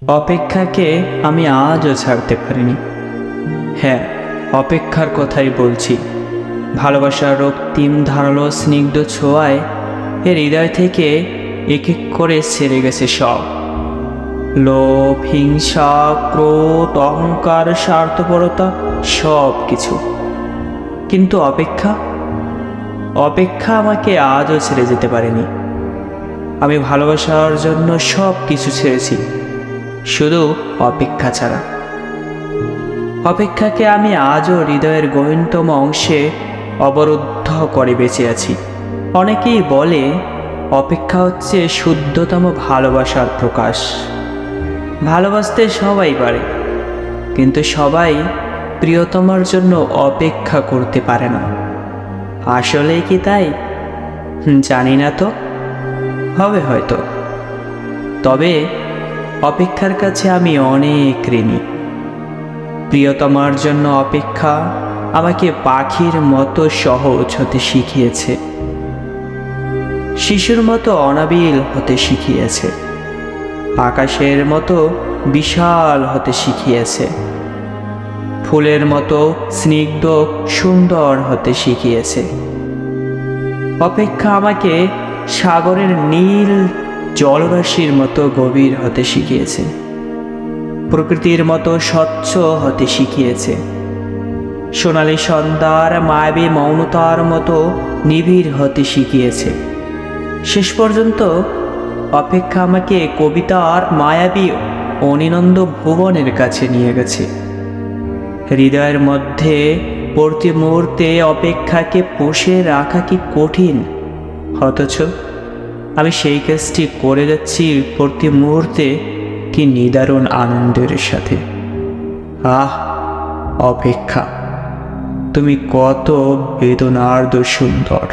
অপেক্ষাকে আমি আজও ছাড়তে পারিনি। হ্যাঁ, অপেক্ষার কথাই বলছি। ভালোবাসার রক্তিম ধারালো স্নিগ্ধ ছোঁয়ায় এর হৃদয় থেকে এক এক করে ছেড়ে গেছে সব লোভ, হিংসা, ক্রোধ, অহংকার, স্বার্থপরতা, সব কিছু। কিন্তু অপেক্ষা অপেক্ষা আমাকে আজও ছেড়ে যেতে পারেনি। আমি ভালোবাসার জন্য সব কিছু ছেড়েছি, শুধু অপেক্ষা ছাড়া। অপেক্ষাকে আমি আজও হৃদয়ের গহীনতম অংশে অবরুদ্ধ করে বেঁচে আছি। অনেকেই বলে অপেক্ষা হচ্ছে শুদ্ধতম ভালোবাসার প্রকাশ। ভালোবাসতে সবাই পারে, কিন্তু সবাই প্রিয়তমার জন্য অপেক্ষা করতে পারে না। আসলেই কি তাই? জানি না, তো হবে হয়তো। তবে অপেক্ষার কাছে আমি অনেক ঋণী। প্রিয়তমার জন্য অপেক্ষা আমাকে পাখির মতো সহজ হতে শিখিয়েছে, শিশুর মতো অনাবিল হতে শিখিয়েছে, আকাশের মতো বিশাল হতে শিখিয়েছে, ফুলের মতো স্নিগ্ধ সুন্দর হতে শিখিয়েছে। অপেক্ষা আমাকে সাগরের নীল জলরাশির মতো গভীর হতে শিখিয়েছে, প্রকৃতির মতো স্বচ্ছ হতে শিখিয়েছে, সোনালী সন্ধ্যার মায়াবী মৌনতার মতো নিবিড় হতে শিখিয়েছে। শেষ পর্যন্ত অপেক্ষা আমাকে কবিতার মায়াবী অনিনন্দ ভুবনের কাছে নিয়ে গেছে। হৃদয়ের মধ্যে প্রতি মুহূর্তে অপেক্ষাকে পুষে রাখা কি কঠিন, অথচ আমি সেই কাজটি করে যাচ্ছি প্রতি মুহূর্তে কি নিদারুণ আনন্দের সাথে। আহ, অপেক্ষা, তুমি কত বেদনার্দ সুন্দর।